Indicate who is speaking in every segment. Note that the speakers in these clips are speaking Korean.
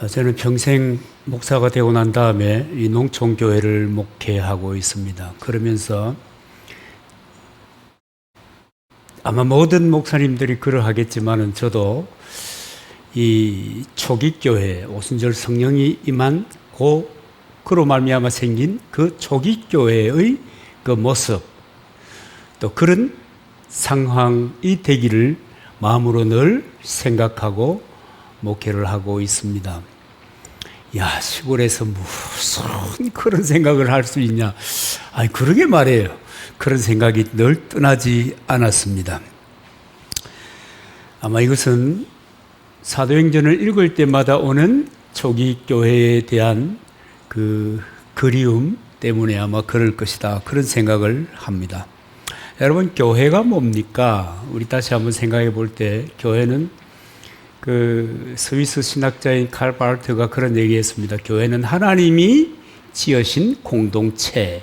Speaker 1: 저는 평생 목사가 되고 난 다음에 이 농촌교회를 목회하고 있습니다. 그러면서 아마 모든 목사님들이 그러하겠지만은 저도 이 초기교회, 오순절 성령이 임한 그로 말미암아 생긴 그 초기교회의 그 모습, 또 그런 상황이 되기를 마음으로 늘 생각하고 목회를 하고 있습니다. 야, 시골에서 무슨 그런 생각을 할 수 있냐? 아니, 그러게 말이에요. 그런 생각이 늘 떠나지 않았습니다. 아마 이것은 사도행전을 읽을 때마다 오는 초기 교회에 대한 그 그리움 때문에 아마 그럴 것이다. 그런 생각을 합니다. 여러분, 교회가 뭡니까? 우리 다시 한번 생각해 볼 때, 교회는 그 스위스 신학자인 칼 바르트가 그런 얘기했습니다. 교회는 하나님이 지으신 공동체,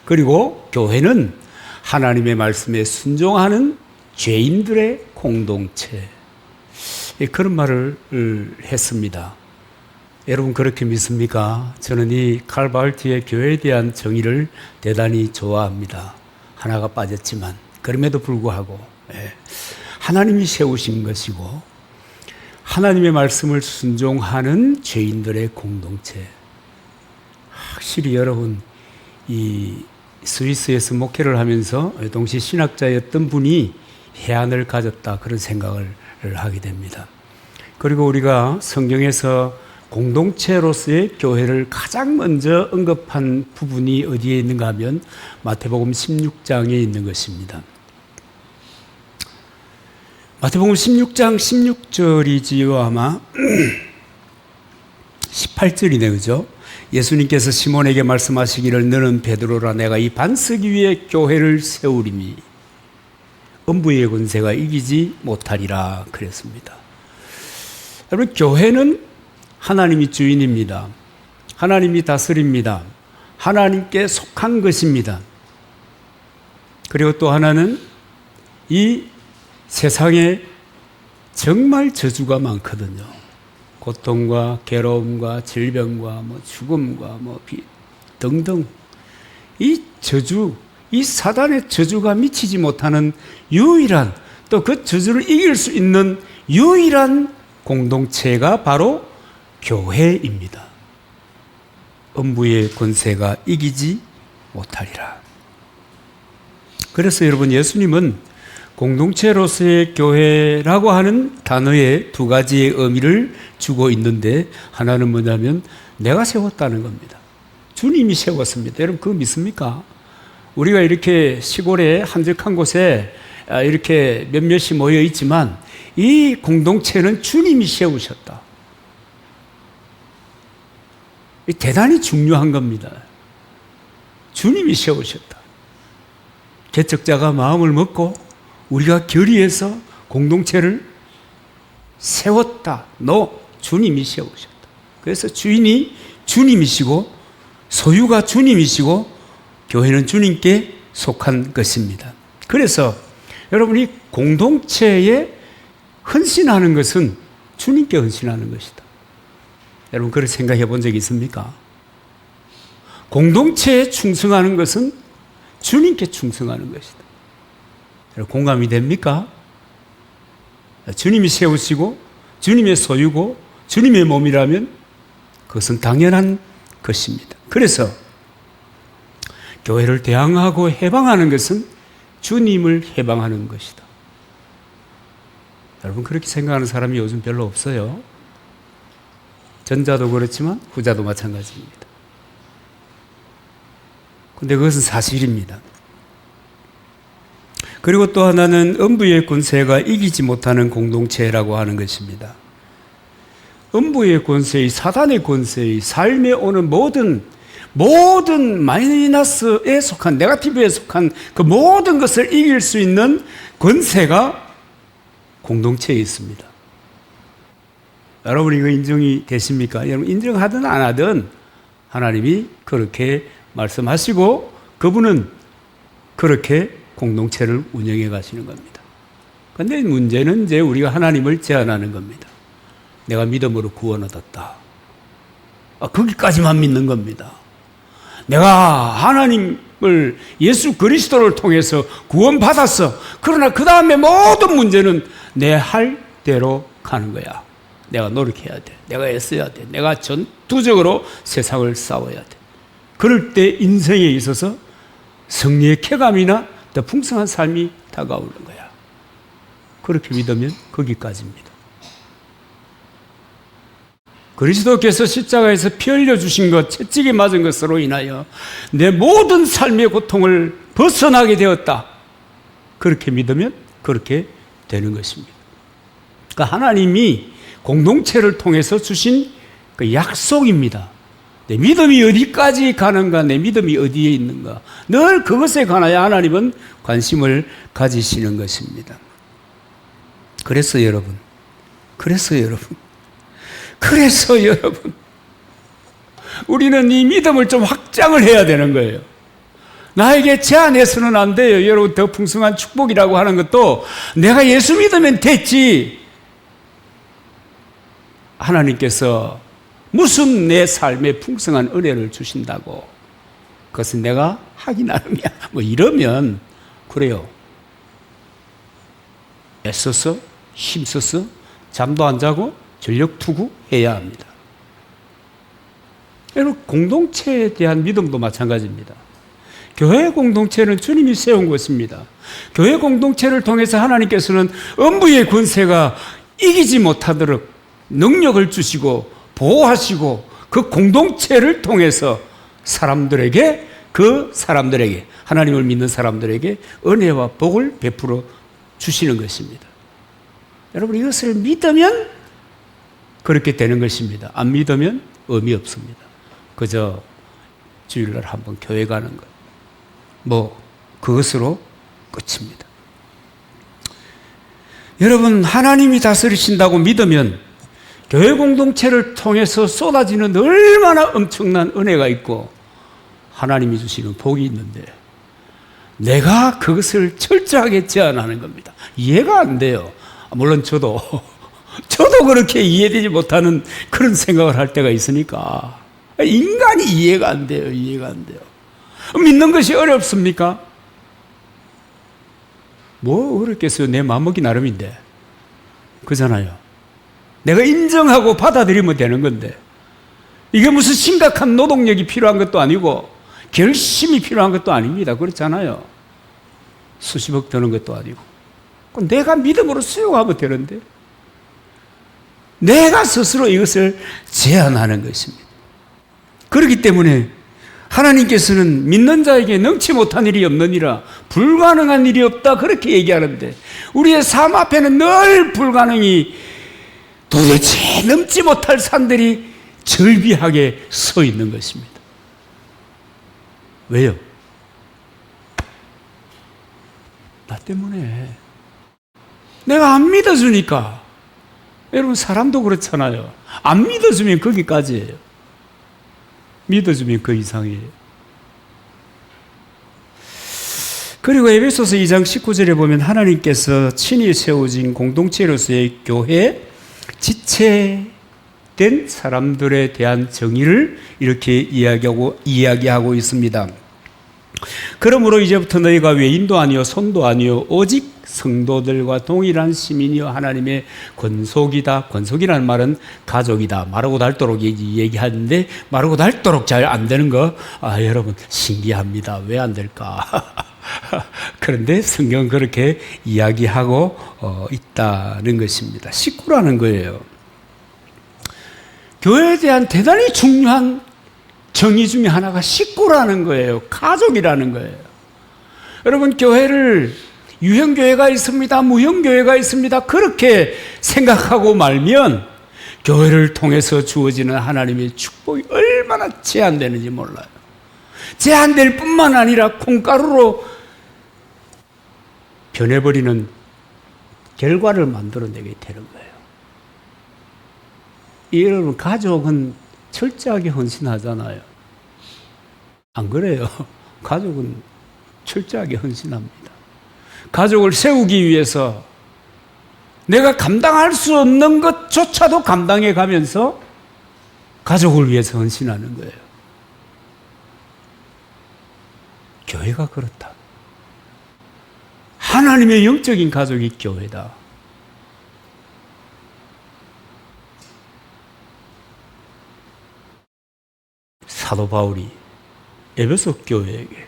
Speaker 1: 그리고 교회는 하나님의 말씀에 순종하는 죄인들의 공동체. 그런 말을 했습니다. 여러분, 그렇게 믿습니까? 저는 이 칼 바르트의 교회에 대한 정의를 대단히 좋아합니다. 하나가 빠졌지만 그럼에도 불구하고 하나님이 세우신 것이고 하나님의 말씀을 순종하는 죄인들의 공동체. 확실히 여러분, 이 스위스에서 목회를 하면서 동시 신학자였던 분이 해안을 가졌다, 그런 생각을 하게 됩니다. 그리고 우리가 성경에서 공동체로서의 교회를 가장 먼저 언급한 부분이 어디에 있는가 하면 마태복음 16장에 있는 것입니다. 마태복음 16장 16절이지요. 아마 18절이네, 그죠? 예수님께서 시몬에게 말씀하시기를 너는 베드로라, 내가 이 반석 위에 교회를 세우리니 음부의 권세가 이기지 못하리라 그랬습니다. 여러분, 교회는 하나님이 주인입니다. 하나님이 다스립니다. 하나님께 속한 것입니다. 그리고 또 하나는 이 세상에 정말 저주가 많거든요. 고통과 괴로움과 질병과 죽음과 등등. 이 저주, 이 사단의 저주가 미치지 못하는 유일한, 또 그 저주를 이길 수 있는 유일한 공동체가 바로 교회입니다. 음부의 권세가 이기지 못하리라. 그래서 여러분, 예수님은 공동체로서의 교회라고 하는 단어에 두 가지의 의미를 주고 있는데, 하나는 뭐냐면 내가 세웠다는 겁니다. 주님이 세웠습니다. 여러분, 그거 믿습니까? 우리가 이렇게 시골에 한적한 곳에 이렇게 몇몇이 모여 있지만 이 공동체는 주님이 세우셨다. 대단히 중요한 겁니다. 주님이 세우셨다. 개척자가 마음을 먹고 우리가 결의해서 공동체를 세웠다. 주님이 세우셨다. 그래서 주인이 주님이시고 소유가 주님이시고 교회는 주님께 속한 것입니다. 그래서 여러분이 공동체에 헌신하는 것은 주님께 헌신하는 것이다. 여러분, 그렇게 생각해 본 적이 있습니까? 공동체에 충성하는 것은 주님께 충성하는 것이다. 여러분, 공감이 됩니까? 주님이 세우시고 주님의 소유고 주님의 몸이라면 그것은 당연한 것입니다. 그래서 교회를 대항하고 해방하는 것은 주님을 해방하는 것이다. 여러분, 그렇게 생각하는 사람이 요즘 별로 없어요. 전자도 그렇지만 후자도 마찬가지입니다. 그런데 그것은 사실입니다. 그리고 또 하나는 음부의 권세가 이기지 못하는 공동체라고 하는 것입니다. 음부의 권세의, 사단의 권세의, 삶에 오는 모든 마이너스에 속한, 네거티브에 속한 그 모든 것을 이길 수 있는 권세가 공동체에 있습니다. 여러분, 이거 인정이 되십니까? 여러분, 인정하든 안 하든 하나님이 그렇게 말씀하시고 그분은 그렇게 공동체를 운영해 가시는 겁니다. 그런데 문제는 이제 우리가 하나님을 제한하는 겁니다. 내가 믿음으로 구원 얻었다. 거기까지만 믿는 겁니다. 내가 하나님을 예수 그리스도를 통해서 구원받았어. 그러나 그 다음에 모든 문제는 내 할 대로 가는 거야. 내가 노력해야 돼. 내가 애써야 돼. 내가 전투적으로 세상을 싸워야 돼. 그럴 때 인생에 있어서 승리의 쾌감이나 더 풍성한 삶이 다가오는 거야. 그렇게 믿으면 거기까지입니다. 그리스도께서 십자가에서 피 흘려주신 것, 채찍에 맞은 것으로 인하여 내 모든 삶의 고통을 벗어나게 되었다. 그렇게 믿으면 그렇게 되는 것입니다. 그러니까 하나님이 공동체를 통해서 주신 그 약속입니다. 내 믿음이 어디까지 가는가, 내 믿음이 어디에 있는가, 늘 그것에 관하여 하나님은 관심을 가지시는 것입니다. 그래서 여러분, 우리는 이 믿음을 좀 확장을 해야 되는 거예요. 나에게 제한해서는 안 돼요. 여러분, 더 풍성한 축복이라고 하는 것도 내가 예수 믿으면 됐지. 하나님께서 무슨 내 삶에 풍성한 은혜를 주신다고 그것은 내가 하기 나름이야. 뭐 이러면 그래요. 애써서 힘써서 잠도 안 자고 전력 투구해야 합니다. 여러분, 공동체에 대한 믿음도 마찬가지입니다. 교회 공동체는 주님이 세운 것입니다. 교회 공동체를 통해서 하나님께서는 음부의 권세가 이기지 못하도록 능력을 주시고 보호하시고 그 공동체를 통해서 그 사람들에게 하나님을 믿는 사람들에게 은혜와 복을 베풀어 주시는 것입니다. 여러분, 이것을 믿으면 그렇게 되는 것입니다. 안 믿으면 의미 없습니다. 그저 주일날 한번 교회 가는 것, 그것으로 끝입니다. 여러분, 하나님이 다스리신다고 믿으면 교회 공동체를 통해서 쏟아지는 얼마나 엄청난 은혜가 있고 하나님이 주시는 복이 있는데 내가 그것을 철저하게 제한하는 겁니다. 이해가 안 돼요. 물론 저도 그렇게 이해되지 못하는 그런 생각을 할 때가 있으니까 인간이 이해가 안 돼요. 믿는 것이 어렵습니까? 뭐 어렵겠어요. 내 마음먹기 나름인데. 그잖아요. 내가 인정하고 받아들이면 되는 건데 이게 무슨 심각한 노동력이 필요한 것도 아니고 결심이 필요한 것도 아닙니다. 그렇잖아요. 수십억 드는 것도 아니고 내가 믿음으로 수용하면 되는데 내가 스스로 이것을 제한하는 것입니다. 그렇기 때문에 하나님께서는 믿는 자에게 능치 못한 일이 없느니라, 불가능한 일이 없다, 그렇게 얘기하는데 우리의 삶 앞에는 늘 불가능이 도대체 넘지 못할 산들이 절비하게 서 있는 것입니다. 왜요? 나 때문에. 내가 안 믿어주니까. 여러분, 사람도 그렇잖아요. 안 믿어주면 거기까지예요. 믿어주면 그 이상이에요. 그리고 에베소서 2장 19절에 보면 하나님께서 친히 세우신 공동체로서의 교회, 지체된 사람들에 대한 정의를 이렇게 이야기하고 있습니다. 그러므로 이제부터 너희가 외인도 아니요 손도 아니요 오직 성도들과 동일한 시민이요 하나님의 권속이다. 권속이라는 말은 가족이다. 마르고 닳도록 얘기하는데 마르고 닳도록 잘 안 되는 거 여러분 신기합니다. 왜 안 될까? 그런데 성경은 그렇게 이야기하고 있다는 것입니다. 식구라는 거예요. 교회에 대한 대단히 중요한 정의 중에 하나가 식구라는 거예요. 가족이라는 거예요. 여러분, 교회를 유형교회가 있습니다. 무형교회가 있습니다. 그렇게 생각하고 말면 교회를 통해서 주어지는 하나님의 축복이 얼마나 제한되는지 몰라요. 제한될 뿐만 아니라 콩가루로 변해버리는 결과를 만들어내게 되는 거예요. 여러분, 가족은 철저하게 헌신하잖아요. 안 그래요? 가족은 철저하게 헌신합니다. 가족을 세우기 위해서 내가 감당할 수 없는 것조차도 감당해 가면서 가족을 위해서 헌신하는 거예요. 교회가 그렇다. 하나님의 영적인 가족이 교회다. 사도 바울이 에베소 교회에게,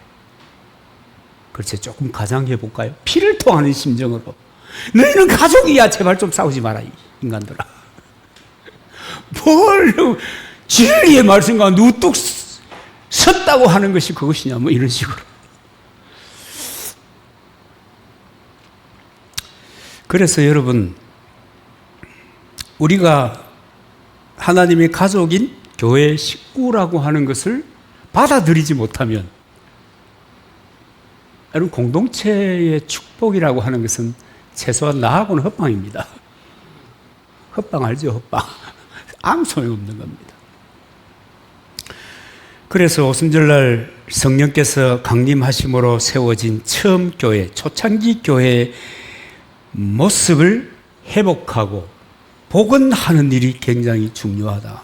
Speaker 1: 그렇지, 조금 가장해 볼까요? 피를 토하는 심정으로, 너희는 가족이야, 제발 좀 싸우지 마라, 이 인간들아. 뭘 진리의 말씀과 누뚝 섰다고 하는 것이 그것이냐, 뭐 이런 식으로. 그래서 여러분, 우리가 하나님의 가족인 교회 식구라고 하는 것을 받아들이지 못하면, 여러분, 공동체의 축복이라고 하는 것은 최소한 나하고는 헛방입니다. 헛방 알죠? 헛방. 아무 소용없는 겁니다. 그래서 오순절날 성령께서 강림하심으로 세워진 처음 교회, 초창기 교회의 모습을 회복하고 복원하는 일이 굉장히 중요하다.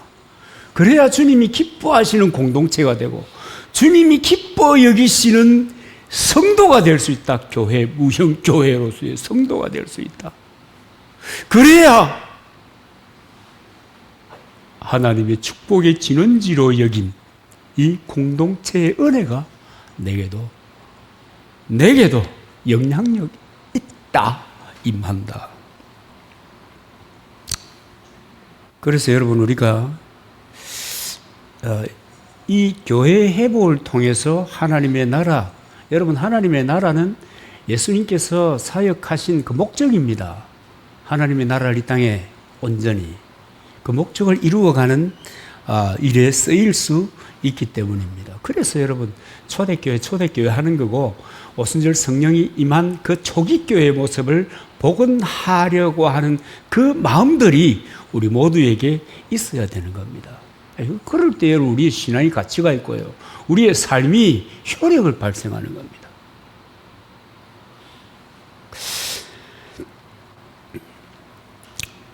Speaker 1: 그래야 주님이 기뻐하시는 공동체가 되고 주님이 기뻐 여기시는 성도가 될 수 있다. 교회, 무형교회로서의 성도가 될 수 있다. 그래야 하나님의 축복의 진원지로 여긴 이 공동체의 은혜가 내게도 영향력이 있다, 임한다. 그래서 여러분, 우리가 이 교회 회복을 통해서 하나님의 나라, 여러분, 하나님의 나라는 예수님께서 사역하신 그 목적입니다. 하나님의 나라를 이 땅에 온전히 그 목적을 이루어가는 일에 쓰일 수 있기 때문입니다. 그래서 여러분, 초대교회 하는 거고, 오순절 성령이 임한 그 초기교회의 모습을 복원하려고 하는 그 마음들이 우리 모두에게 있어야 되는 겁니다. 그럴 때 우리의 신앙의 가치가 있고요, 우리의 삶이 효력을 발생하는 겁니다.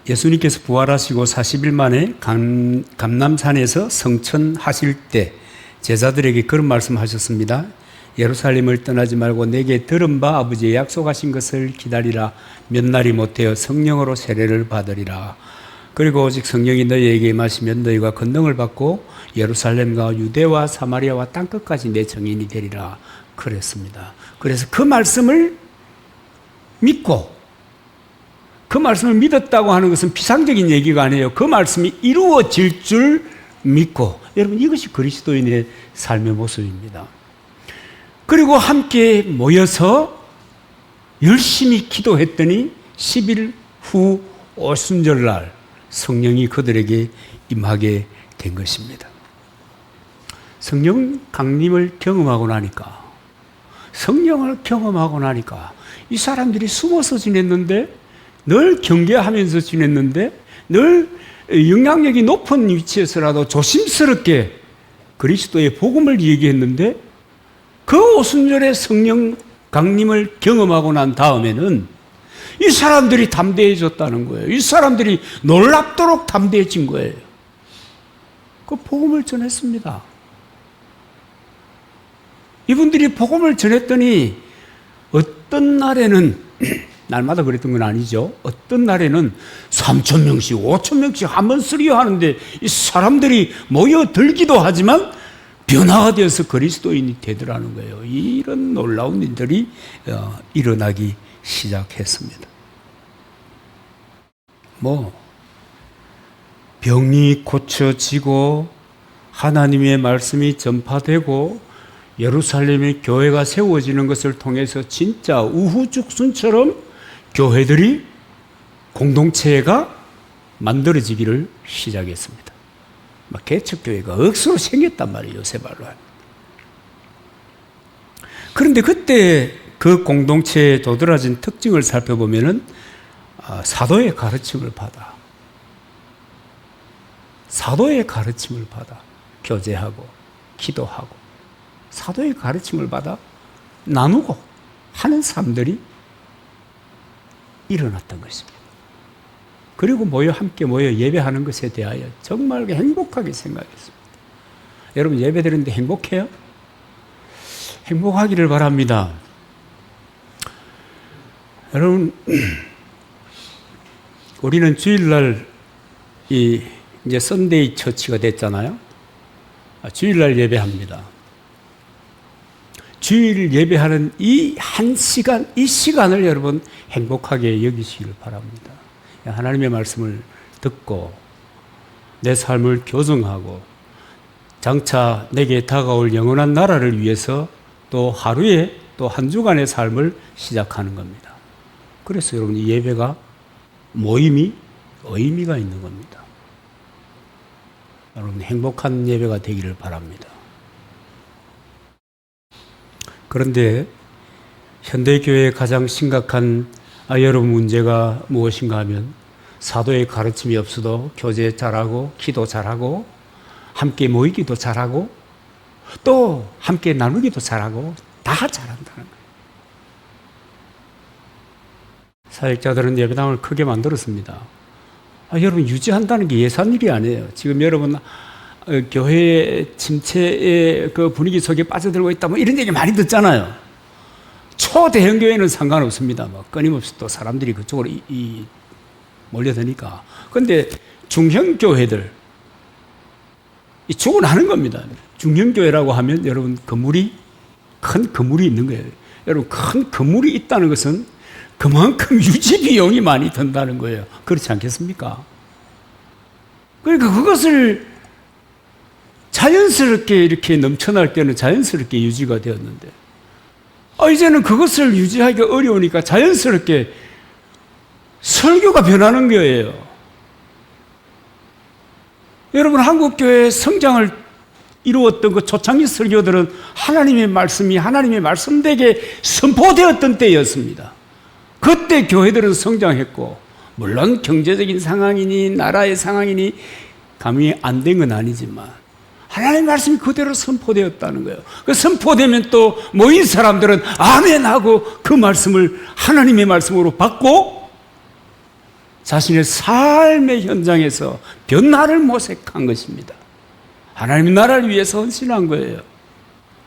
Speaker 1: 예수님께서 부활하시고 40일 만에 감람산에서 성천하실 때 제자들에게 그런 말씀하셨습니다. 예루살렘을 떠나지 말고 내게 들은 바 아버지의 약속하신 것을 기다리라. 몇 날이 못하여 성령으로 세례를 받으리라. 그리고 오직 성령이 너희에게 임하시면 너희가 권능을 받고 예루살렘과 유대와 사마리아와 땅끝까지 내 증인이 되리라 그랬습니다. 그래서 그 말씀을 믿고, 그 말씀을 믿었다고 하는 것은 피상적인 얘기가 아니에요. 그 말씀이 이루어질 줄 믿고, 여러분, 이것이 그리스도인의 삶의 모습입니다. 그리고 함께 모여서 열심히 기도했더니 10일 후 오순절날 성령이 그들에게 임하게 된 것입니다. 성령 강림을 경험하고 나니까, 성령을 경험하고 나니까 이 사람들이 숨어서 지냈는데, 늘 경계하면서 지냈는데, 늘 영향력이 높은 위치에서라도 조심스럽게 그리스도의 복음을 얘기했는데, 그 오순절에 성령 강림을 경험하고 난 다음에는 이 사람들이 담대해졌다는 거예요. 이 사람들이 놀랍도록 담대해진 거예요. 그 복음을 전했습니다. 이분들이 복음을 전했더니 어떤 날에는, 날마다 그랬던 건 아니죠, 어떤 날에는 3,000명씩 5,000명씩 한번 쓰리어 하는데 이 사람들이 모여들기도 하지만 변화가 되어서 그리스도인이 되더라는 거예요. 이런 놀라운 일들이 일어나기 시작했습니다. 병이 고쳐지고 하나님의 말씀이 전파되고 예루살렘의 교회가 세워지는 것을 통해서 진짜 우후죽순처럼 교회들이, 공동체가 만들어지기를 시작했습니다. 개척교회가 억수로 생겼단 말이에요, 요새 말로. 그런데 그때 그 공동체의 도드라진 특징을 살펴보면은 사도의 가르침을 받아 교제하고 기도하고 사도의 가르침을 받아 나누고 하는 사람들이 일어났던 것입니다. 그리고 함께 모여 예배하는 것에 대하여 정말 행복하게 생각했습니다. 여러분 예배 드리는데 행복해요? 행복하기를 바랍니다. 여러분 우리는 주일날 이제 선데이 처치가 됐잖아요. 주일날 예배합니다. 주일 예배하는 이 한 시간, 이 시간을 여러분 행복하게 여기시길 바랍니다. 하나님의 말씀을 듣고 내 삶을 교정하고 장차 내게 다가올 영원한 나라를 위해서 또 하루에 또 한 주간의 삶을 시작하는 겁니다. 그래서 여러분 이 예배가 모임이 의미가 있는 겁니다. 여러분 행복한 예배가 되기를 바랍니다. 그런데 현대교회의 가장 심각한 여러분 문제가 무엇인가 하면 사도의 가르침이 없어도 교제 잘하고 기도 잘하고 함께 모이기도 잘하고 또 함께 나누기도 잘하고 다 잘한다는 거예요. 사역자들은 예배당을 크게 만들었습니다. 여러분 유지한다는 게 예산 일이 아니에요. 지금 여러분 교회의 침체의 그 분위기 속에 빠져들고 있다 뭐 이런 얘기 많이 듣잖아요. 초대형 교회는 상관없습니다. 뭐 끊임없이 또 사람들이 그쪽으로 몰려드니까. 그런데 중형 교회들 죽어나는 겁니다. 중형 교회라고 하면 여러분 큰 건물이 있는 거예요. 여러분 큰 건물이 있다는 것은 그만큼 유지 비용이 많이 든다는 거예요. 그렇지 않겠습니까? 그러니까 그것을 자연스럽게 이렇게 넘쳐날 때는 자연스럽게 유지가 되었는데 이제는 그것을 유지하기가 어려우니까 자연스럽게 설교가 변하는 거예요. 여러분 한국교회의 성장을 이루었던 그 초창기 설교들은 하나님의 말씀이 하나님의 말씀되게 선포되었던 때였습니다. 그때 교회들은 성장했고 물론 경제적인 상황이니 나라의 상황이니 감이 안 된 건 아니지만 하나님의 말씀이 그대로 선포되었다는 거예요. 그 선포되면 또 모인 사람들은 아멘 하고 그 말씀을 하나님의 말씀으로 받고 자신의 삶의 현장에서 변화를 모색한 것입니다. 하나님의 나라를 위해서 헌신한 거예요.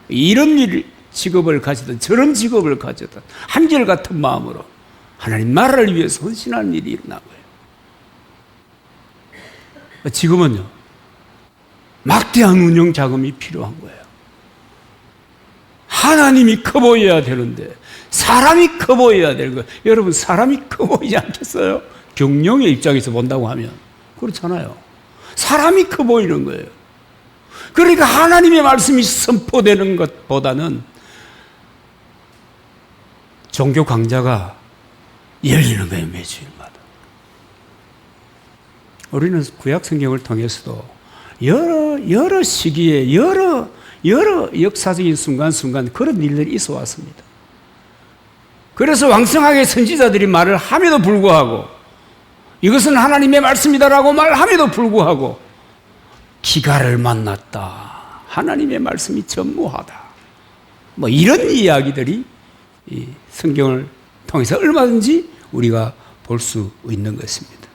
Speaker 1: 이런 직업을 가지든 저런 직업을 가지든 한결같은 마음으로 하나님 나라를 위해서 헌신하는 일이 일어난 거예요. 지금은요, 막대한 운영 자금이 필요한 거예요. 하나님이 커 보여야 되는데 사람이 커 보여야 되는 거예요. 여러분 사람이 커 보이지 않겠어요? 경영의 입장에서 본다고 하면 그렇잖아요. 사람이 커 보이는 거예요. 그러니까 하나님의 말씀이 선포되는 것보다는 종교 강좌가 열리는 거예요. 매주일마다. 우리는 구약 성경을 통해서도 여러 시기에 여러 역사적인 순간순간 그런 일들이 있어 왔습니다. 그래서 왕성하게 선지자들이 말을 함에도 불구하고 이것은 하나님의 말씀이다라고 말함에도 불구하고 기갈을 만났다. 하나님의 말씀이 전무하다. 뭐 이런 이야기들이 이 성경을 통해서 얼마든지 우리가 볼 수 있는 것입니다.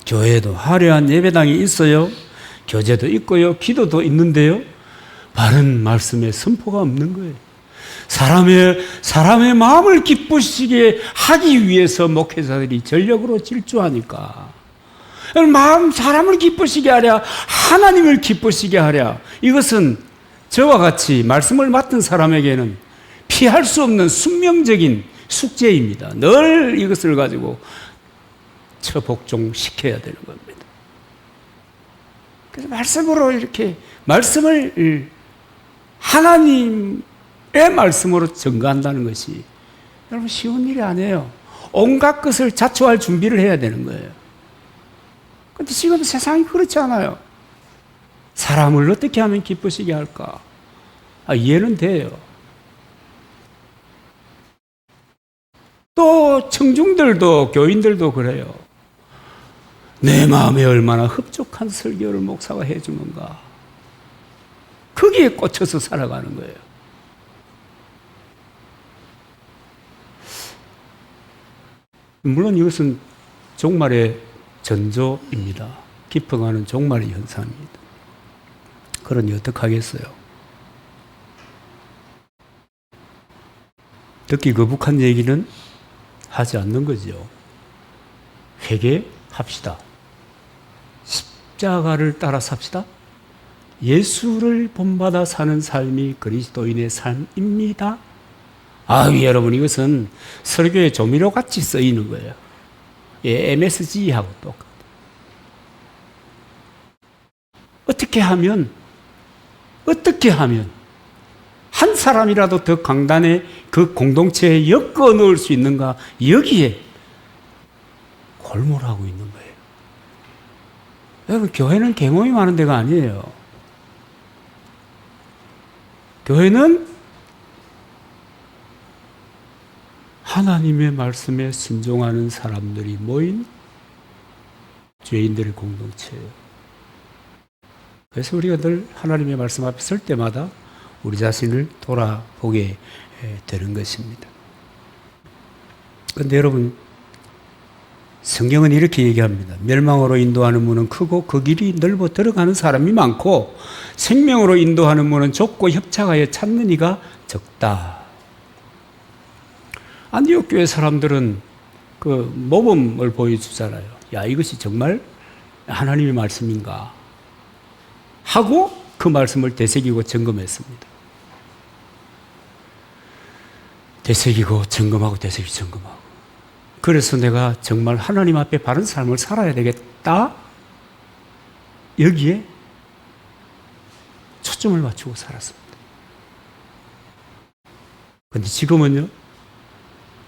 Speaker 1: 교회에도 화려한 예배당이 있어요. 교제도 있고요. 기도도 있는데요. 바른 말씀의 선포가 없는 거예요. 사람의 마음을 기쁘시게 하기 위해서 목회자들이 전력으로 질주하니까 사람을 기쁘시게 하랴 하나님을 기쁘시게 하랴 이것은 저와 같이 말씀을 맡은 사람에게는 피할 수 없는 숙명적인 숙제입니다. 늘 이것을 가지고 처복종시켜야 되는 겁니다. 그래서 말씀으로 이렇게 말씀을 하나님의 말씀으로 증거한다는 것이 여러분 쉬운 일이 아니에요. 온갖 것을 자초할 준비를 해야 되는 거예요. 그런데 지금 세상이 그렇지 않아요. 사람을 어떻게 하면 기쁘시게 할까? 이해는 돼요. 또 청중들도 교인들도 그래요. 내 마음에 얼마나 흡족한 설교를 목사가 해주는가. 거기에 꽂혀서 살아가는 거예요. 물론 이것은 종말의 전조입니다. 깊어가는 종말의 현상입니다. 그러니 어떡하겠어요? 듣기 거북한 얘기는 하지 않는 거죠. 회개합시다. 십자가를 따라 삽시다. 예수를 본받아 사는 삶이 그리스도인의 삶입니다. 여러분, 이것은 설교의 조미료 같이 쓰이는 거예요. MSG하고 똑같아요. 어떻게 하면 한 사람이라도 더 강단에 그 공동체에 엮어 넣을 수 있는가? 여기에 골몰하고 있는 거예요. 여러분, 교회는 계몽이 많은 데가 아니에요. 교회는 하나님의 말씀에 순종하는 사람들이 모인 죄인들의 공동체예요. 그래서 우리가 늘 하나님의 말씀 앞에 설 때마다 우리 자신을 돌아보게 되는 것입니다. 그런데 여러분, 성경은 이렇게 얘기합니다. 멸망으로 인도하는 문은 크고 그 길이 넓어 들어가는 사람이 많고 생명으로 인도하는 문은 좁고 협착하여 찾는 이가 적다. 안디옥 교회 사람들은 그 모범을 보여주잖아요. 야, 이것이 정말 하나님의 말씀인가 하고 그 말씀을 되새기고 점검했습니다. 되새기고 점검하고 되새기고 점검하고. 그래서 내가 정말 하나님 앞에 바른 삶을 살아야 되겠다. 여기에 초점을 맞추고 살았습니다. 그런데 지금은요,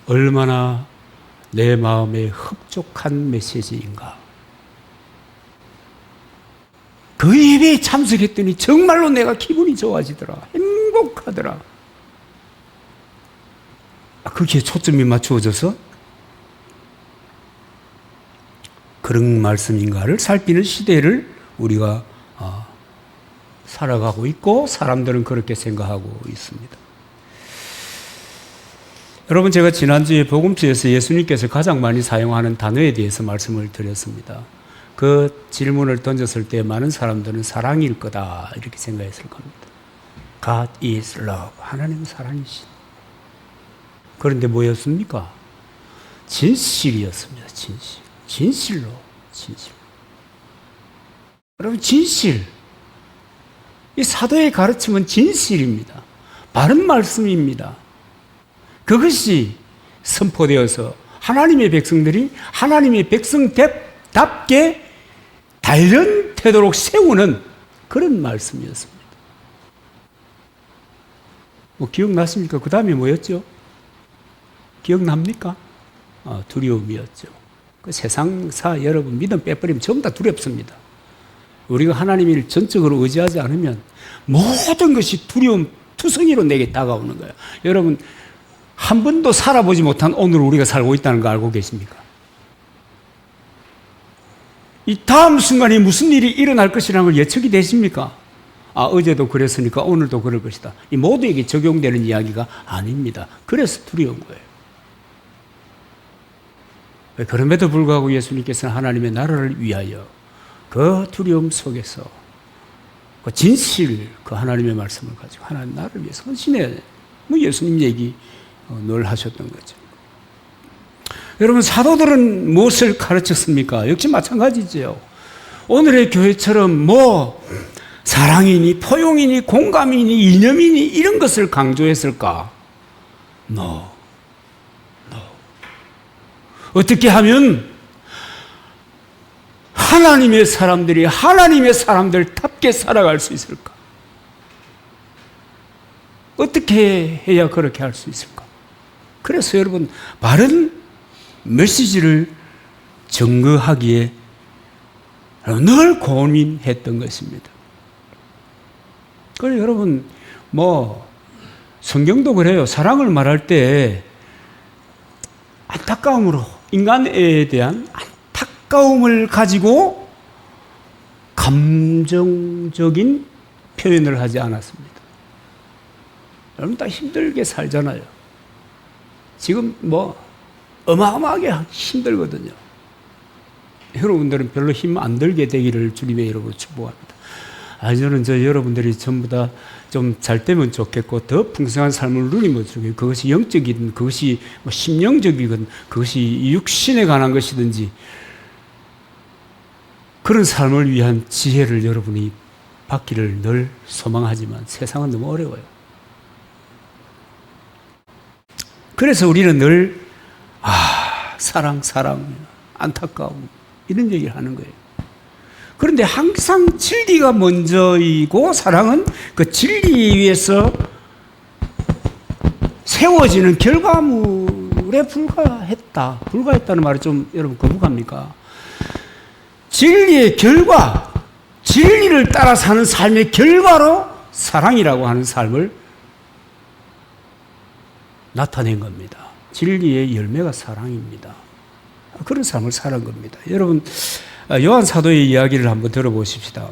Speaker 1: 얼마나 내 마음에 흡족한 메시지인가. 그 예배에 참석했더니 정말로 내가 기분이 좋아지더라. 행복하더라. 거기에 초점이 맞추어져서 그런 말씀인가를 살피는 시대를 우리가 살아가고 있고 사람들은 그렇게 생각하고 있습니다. 여러분, 제가 지난주에 복음서에서 예수님께서 가장 많이 사용하는 단어에 대해서 말씀을 드렸습니다. 그 질문을 던졌을 때 많은 사람들은 사랑일 거다 이렇게 생각했을 겁니다. God is love. 하나님은 사랑이신. 그런데 뭐였습니까? 진실이었습니다. 진실로. 여러분, 진실. 이 사도의 가르침은 진실입니다. 바른 말씀입니다. 그것이 선포되어서 하나님의 백성들이 하나님의 백성답게 단련되도록 세우는 그런 말씀이었습니다. 기억나십니까? 그 다음에 뭐였죠? 기억납니까? 두려움이었죠. 그 세상사 여러분 믿음 빼버리면 전부 다 두렵습니다. 우리가 하나님을 전적으로 의지하지 않으면 모든 것이 두려움 투성이로 내게 다가오는 거예요. 여러분, 한 번도 살아보지 못한 오늘 우리가 살고 있다는 거 알고 계십니까? 이 다음 순간에 무슨 일이 일어날 것이라는 걸 예측이 되십니까? 어제도 그랬으니까 오늘도 그럴 것이다. 이 모두에게 적용되는 이야기가 아닙니다. 그래서 두려운 거예요. 그럼에도 불구하고 예수님께서는 하나님의 나라를 위하여 그 두려움 속에서 그 진실, 그 하나님의 말씀을 가지고 하나님 나라를 위해서 헌신해. 예수님 얘기 늘 하셨던 거죠. 여러분, 사도들은 무엇을 가르쳤습니까? 역시 마찬가지죠. 오늘의 교회처럼 사랑이니 포용이니 공감이니 이념이니 이런 것을 강조했을까? No. 어떻게 하면 하나님의 사람들이 하나님의 사람들답게 살아갈 수 있을까? 어떻게 해야 그렇게 할 수 있을까? 그래서 여러분, 바른 메시지를 증거하기에 늘 고민했던 것입니다. 그래서 여러분, 성경도 그래요. 사랑을 말할 때 안타까움으로, 인간에 대한 안타까움을 가지고 감정적인 표현을 하지 않았습니다. 여러분 다 힘들게 살잖아요. 지금 어마어마하게 힘들거든요. 여러분들은 별로 힘 안 들게 되기를 주님의 이름으로 축복합니다. 저는 여러분들이 전부 다 좀 잘 되면 좋겠고 더 풍성한 삶을 누리면 좋겠고, 그것이 영적이든 그것이 심령적이든 그것이 육신에 관한 것이든지 그런 삶을 위한 지혜를 여러분이 받기를 늘 소망하지만 세상은 너무 어려워요. 그래서 우리는 늘 사랑, 안타까움 이런 얘기를 하는 거예요. 그런데 항상 진리가 먼저이고 사랑은 그 진리 위에서 세워지는 결과물에 불과했다는 말이 좀 여러분 거북합니까? 진리의 결과, 진리를 따라 사는 삶의 결과로 사랑이라고 하는 삶을 나타낸 겁니다. 진리의 열매가 사랑입니다. 그런 삶을 사는 겁니다. 여러분, 요한 사도의 이야기를 한번 들어보십시다.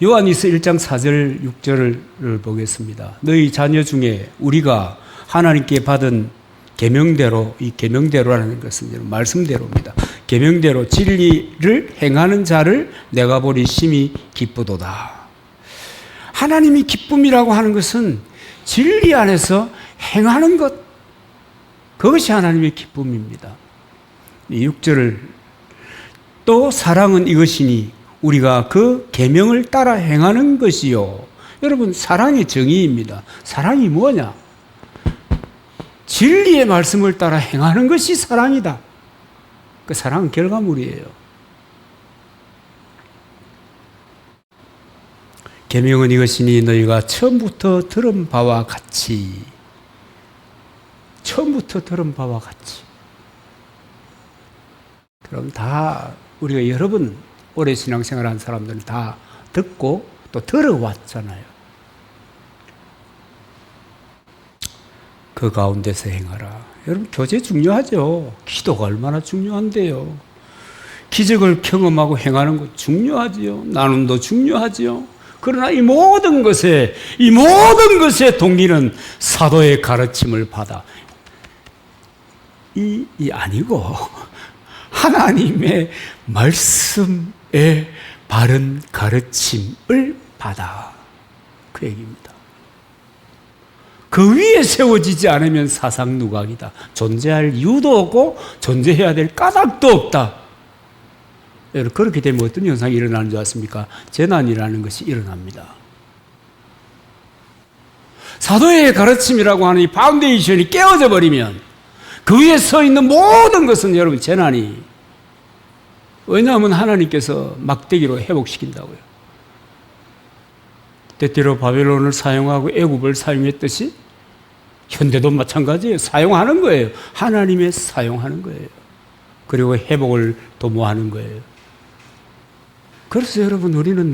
Speaker 1: 요한일서 1장 4절 6절을 보겠습니다. 너희 자녀 중에 우리가 하나님께 받은 계명대로, 이 계명대로라는 것은 말씀대로입니다. 계명대로 진리를 행하는 자를 내가 보니 심히 기쁘도다. 하나님이 기쁨이라고 하는 것은 진리 안에서 행하는 것, 그것이 하나님의 기쁨입니다. 6절을 또 사랑은 이것이니 우리가 그 계명을 따라 행하는 것이요. 여러분, 사랑의 정의입니다. 사랑이 뭐냐? 진리의 말씀을 따라 행하는 것이 사랑이다. 그 사랑은 결과물이에요. 계명은 이것이니 너희가 처음부터 들은 바와 같이, 그럼 다 우리가 여러 번 오래 신앙생활한 사람들은 다 듣고 또 들어왔잖아요. 그 가운데서 행하라. 여러분, 교제 중요하죠. 기도가 얼마나 중요한데요. 기적을 경험하고 행하는 것 중요하지요. 나눔도 중요하지요. 그러나 이 모든 것의 동기는 사도의 가르침을 받아. 아니고 하나님의 말씀의 바른 가르침을 받아. 그 얘기입니다. 그 위에 세워지지 않으면 사상누각이다. 존재할 이유도 없고 존재해야 될 까닭도 없다. 여러분, 그렇게 되면 어떤 현상이 일어나는 줄 아십니까? 재난이라는 것이 일어납니다. 사도의 가르침이라고 하는 이 파운데이션이 깨어져 버리면 그 위에 서 있는 모든 것은 여러분 재난이, 왜냐하면 하나님께서 막대기로 회복시킨다고요. 때때로 바벨론을 사용하고 애굽을 사용했듯이 현대도 마찬가지예요. 사용하는 거예요. 하나님의 사용하는 거예요. 그리고 회복을 도모하는 거예요. 그래서 여러분, 우리는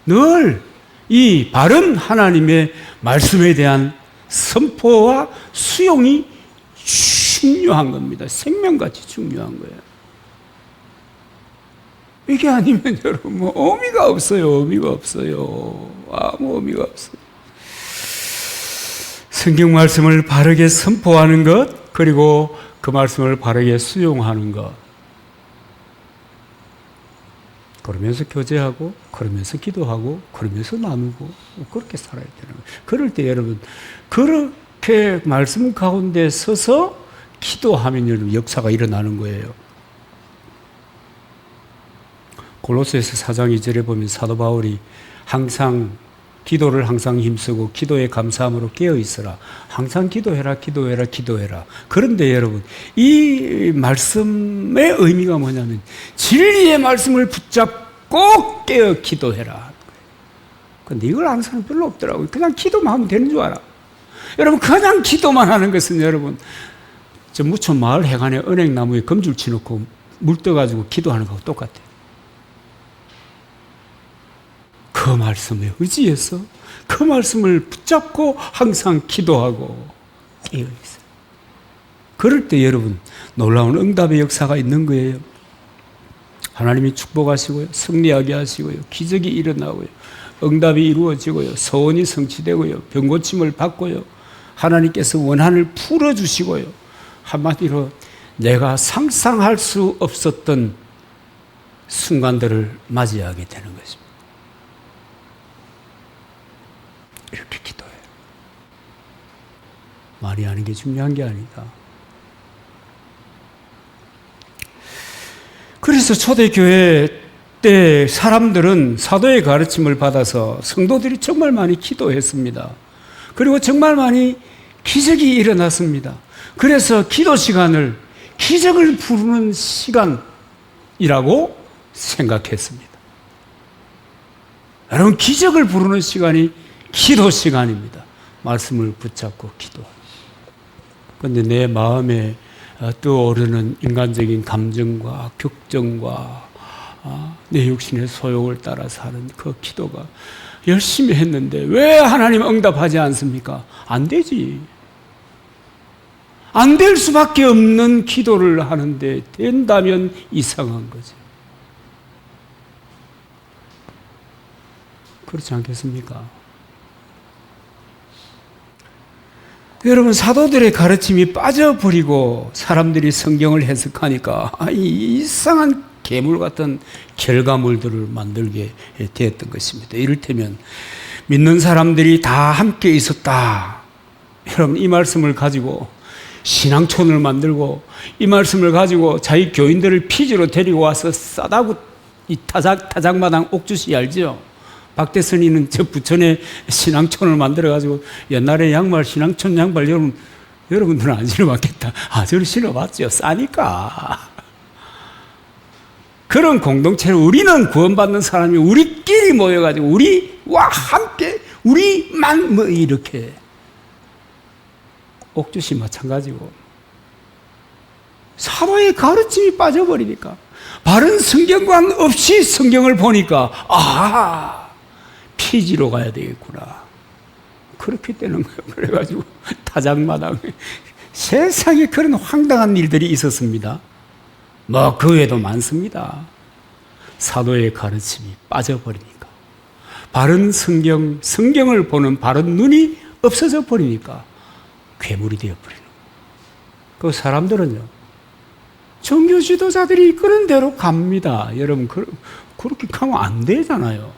Speaker 1: 늘 이 바른 하나님의 말씀에 대한 선포와 수용이 중요한 겁니다. 생명같이 중요한 거예요. 이게 아니면 여러분 의미가 없어요. 아무 의미가 없어요. 성경 말씀을 바르게 선포하는 것, 그리고 그 말씀을 바르게 수용하는 것. 그러면서 교제하고, 그러면서 기도하고, 그러면서 나누고, 그렇게 살아야 되는 거예요. 그럴 때 여러분, 그렇게 말씀 가운데 서서 기도하면 여러분 역사가 일어나는 거예요. 골로새서 4장 2절에 보면 사도 바울이 항상 기도를 항상 힘쓰고 기도에 감사함으로 깨어 있으라. 항상 기도해라. 그런데 여러분, 이 말씀의 의미가 뭐냐면 진리의 말씀을 붙잡고 깨어 기도해라. 근데 이걸 아는 사람 별로 없더라고요. 그냥 기도만 하면 되는 줄 알아. 여러분, 그냥 기도만 하는 것은 여러분, 저 무촌 마을 해관에 은행나무에 검줄 치놓고 물 떠가지고 기도하는 거하고 똑같아요. 그 말씀에 의지해서 그 말씀을 붙잡고 항상 기도하고 깨어 있어요. 그럴 때 여러분, 놀라운 응답의 역사가 있는 거예요. 하나님이 축복하시고요, 승리하게 하시고요, 기적이 일어나고요, 응답이 이루어지고요, 소원이 성취되고요, 병고침을 받고요, 하나님께서 원한을 풀어주시고요, 한마디로 내가 상상할 수 없었던 순간들을 맞이하게 되는 것입니다. 이렇게 기도해요. 말이 하는 게 중요한 게 아니다. 그래서 초대교회 때 사람들은 사도의 가르침을 받아서 성도들이 정말 많이 기도했습니다. 그리고 정말 많이 기적이 일어났습니다. 그래서 기도 시간을 기적을 부르는 시간이라고 생각했습니다. 여러분, 기적을 부르는 시간이 기도 시간입니다. 말씀을 붙잡고 기도합니다. 그런데 내 마음에 떠오르는 인간적인 감정과 격정과 내 육신의 소욕을 따라서 하는 그 기도가 열심히 했는데 왜 하나님 응답하지 않습니까? 안 되지. 안 될 수밖에 없는 기도를 하는데 된다면 이상한 거지. 그렇지 않겠습니까? 여러분, 사도들의 가르침이 빠져버리고 사람들이 성경을 해석하니까 이상한 괴물 같은 결과물들을 만들게 되었던 것입니다. 이를테면 믿는 사람들이 다 함께 있었다. 여러분, 이 말씀을 가지고 신앙촌을 만들고 이 말씀을 가지고 자기 교인들을 피지로 데리고 와서 싸다고 이 타작마당 옥주시 알죠? 박대선이는 저 부천에 신앙촌을 만들어가지고 옛날에 양말, 신앙촌 양말 여러분들은 안 신어봤겠다. 저를 신어봤죠. 싸니까. 그런 공동체를 우리는 구원받는 사람이 우리끼리 모여가지고 우리와 함께 우리만 이렇게 옥주시 마찬가지고 사도의 가르침이 빠져버리니까 바른 성경관 없이 성경을 보니까 피지로 가야 되겠구나. 그렇게 되는 거예요. 그래가지고 타작마당에 세상에 그런 황당한 일들이 있었습니다. 그 외에도 많습니다. 사도의 가르침이 빠져버리니까 바른 성경을 보는 바른 눈이 없어져 버리니까 괴물이 되어버리는 거예요. 그 사람들은요, 종교 지도자들이 이끄는 대로 갑니다. 여러분, 그렇게 가면 안 되잖아요.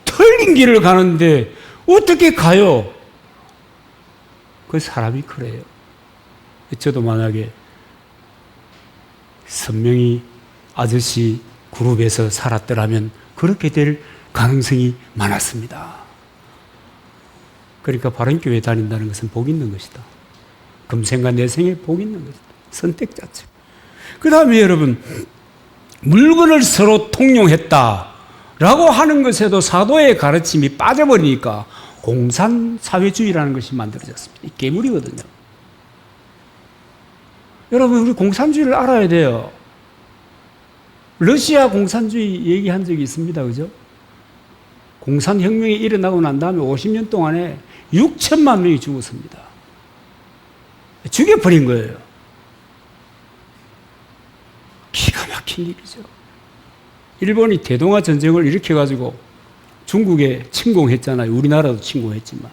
Speaker 1: 틀린 길을 가는데 어떻게 가요? 그 사람이 그래요. 저도 만약에 선명히 아저씨 그룹에서 살았더라면 그렇게 될 가능성이 많았습니다. 그러니까 바른 교회 다닌다는 것은 복 있는 것이다. 금생과 내생에 복 있는 것이다. 선택 자체. 그 다음에 여러분, 물건을 서로 통용했다라고 하는 것에도 사도의 가르침이 빠져버리니까 공산사회주의라는 것이 만들어졌습니다. 이 괴물이거든요. 여러분, 우리 공산주의를 알아야 돼요. 러시아 공산주의 얘기한 적이 있습니다. 그죠? 공산혁명이 일어나고 난 다음에 50년 동안에 6천만 명이 죽었습니다. 죽여버린 거예요. 기가 막힌 일이죠. 일본이 대동아 전쟁을 일으켜가지고 중국에 침공했잖아요. 우리나라도 침공했지만.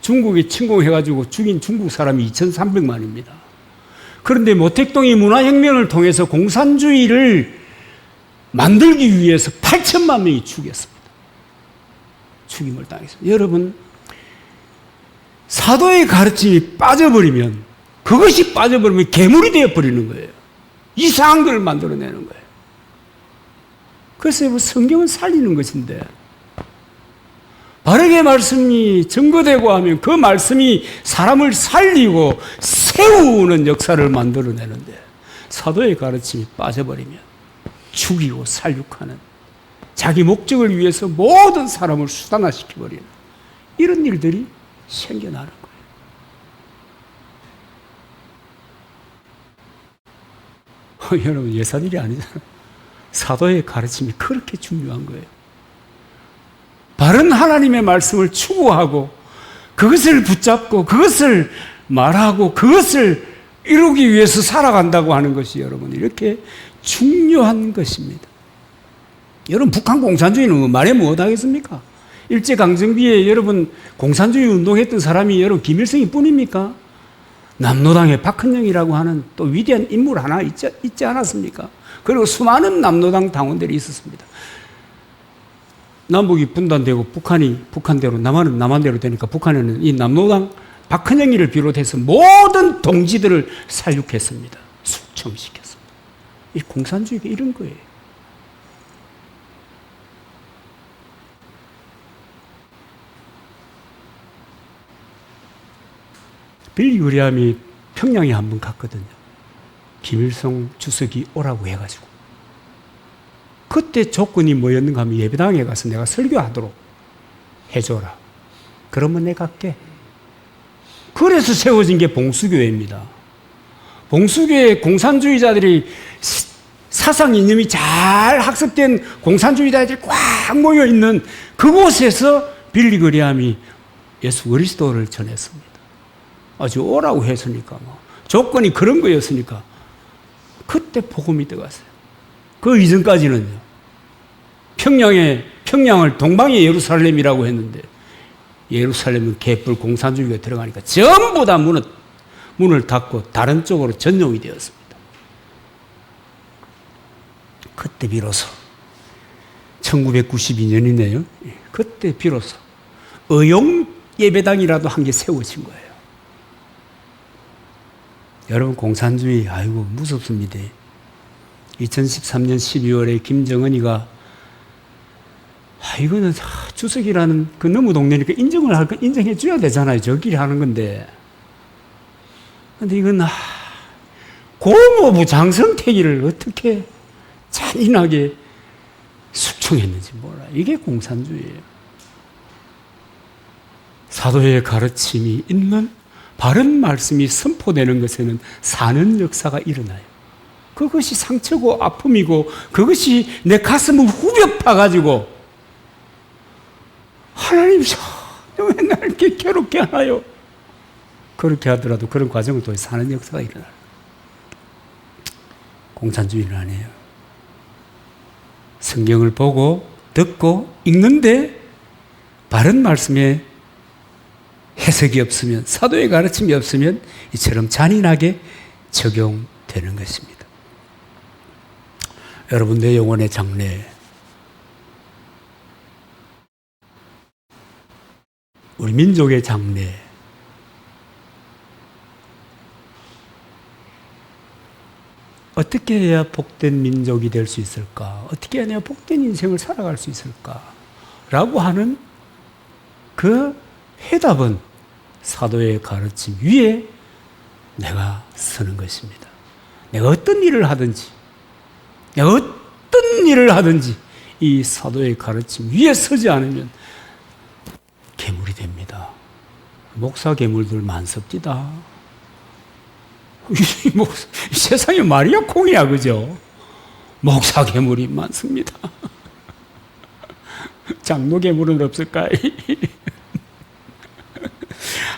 Speaker 1: 중국에 침공해가지고 죽인 중국 사람이 2,300만입니다. 그런데 모택동이 문화혁명을 통해서 공산주의를 만들기 위해서 8천만 명이 죽였습니다. 죽임을 당했습니다. 여러분, 사도의 가르침이 빠져버리면, 그것이 빠져버리면 괴물이 되어버리는 거예요. 이상한 걸 만들어내는 거예요. 그래서 성경은 살리는 것인데, 바르게 말씀이 증거되고 하면 그 말씀이 사람을 살리고 세우는 역사를 만들어내는데, 사도의 가르침이 빠져버리면 죽이고 살육하는, 자기 목적을 위해서 모든 사람을 수단화시켜버리는 이런 일들이 생겨나는 거예요. 여러분, 예산일이 아니잖아요. 사도의 가르침이 그렇게 중요한 거예요. 바른 하나님의 말씀을 추구하고 그것을 붙잡고 그것을 말하고 그것을 이루기 위해서 살아간다고 하는 것이 여러분 이렇게 중요한 것입니다. 여러분, 북한 공산주의는 말해 못하겠습니까? 일제강점기에 여러분 공산주의 운동했던 사람이 여러분 김일성이 뿐입니까? 남노당의 박헌영이라고 하는 또 위대한 인물 하나 있지 않았습니까? 그리고 수많은 남노당 당원들이 있었습니다. 남북이 분단되고 북한이 북한대로 남한은 남한대로 되니까 북한에는 이 남노당 박헌영이를 비롯해서 모든 동지들을 살육했습니다. 숙청시켰습니다. 이 공산주의가 이런 거예요. 빌리 그레함이 평양에 한 번 갔거든요. 김일성 주석이 오라고 해가지고. 그때 조건이 뭐였는가 하면 예배당에 가서 내가 설교하도록 해줘라. 그러면 내가 갈게. 그래서 세워진 게 봉수교회입니다. 봉수교회 공산주의자들이 사상 이념이 잘 학습된 공산주의자들이 꽉 모여있는 그곳에서 빌리 그레함이 예수 그리스도를 전했습니다. 아주 오라고 했으니까 조건이 그런 거였으니까 그때 복음이 들어갔어요. 그 이전까지는요. 평양을 동방의 예루살렘이라고 했는데 예루살렘은 개뿔 공산주의가 들어가니까 전부 다 문을 닫고 다른 쪽으로 전용이 되었습니다. 그때 비로소 1992년이네요. 그때 비로소 의용 예배당이라도 한 개 세워진 거예요. 여러분 공산주의 아이고 무섭습니다. 2013년 12월에 김정은이가 이거는 주석이라는 그 너무 동네니까 인정해 줘야 되잖아요. 저끼리 하는 건데. 근데 이건 고모부 장성택이를 어떻게 잔인하게 숙청했는지 몰라요. 이게 공산주의예요. 사도의 가르침이 있는 바른 말씀이 선포되는 것에는 사는 역사가 일어나요. 그것이 상처고 아픔이고 그것이 내 가슴을 후벼 파가지고 하나님 왜 날 이렇게 괴롭게 하나요? 그렇게 하더라도 그런 과정을 통해 사는 역사가 일어나요. 공산주의는 아니에요. 성경을 보고 듣고 읽는데 바른 말씀에 해석이 없으면 사도의 가르침이 없으면 이처럼 잔인하게 적용되는 것입니다. 여러분 내 영혼의 장래 우리 민족의 장래 어떻게 해야 복된 민족이 될 수 있을까? 어떻게 해야 복된 인생을 살아갈 수 있을까? 라고 하는 그 해답은 사도의 가르침 위에 내가 서는 것입니다. 내가 어떤 일을 하든지 이 사도의 가르침 위에 서지 않으면 괴물이 됩니다. 목사 괴물들 많습니다. 세상에 말이야 콩이야 그죠? 목사 괴물이 많습니다. 장로 괴물은 없을까요?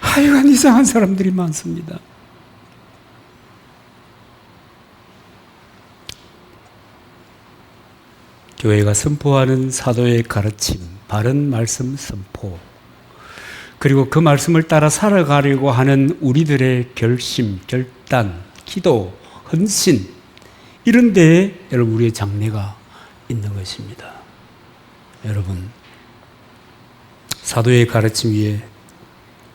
Speaker 1: 하여간 이상한 사람들이 많습니다. 교회가 선포하는 사도의 가르침, 바른 말씀 선포, 그리고 그 말씀을 따라 살아가려고 하는 우리들의 결심, 결단, 기도, 헌신, 이런 데에 여러분 우리의 장래가 있는 것입니다. 여러분, 사도의 가르침 위에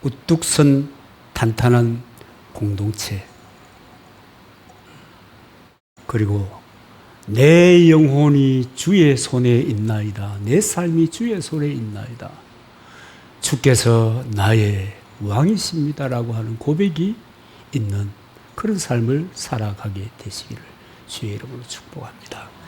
Speaker 1: 우뚝 선 탄탄한 공동체, 그리고 내 영혼이 주의 손에 있나이다. 내 삶이 주의 손에 있나이다. 주께서 나의 왕이십니다라고 하는 고백이 있는 그런 삶을 살아가게 되시기를 주의 이름으로 축복합니다.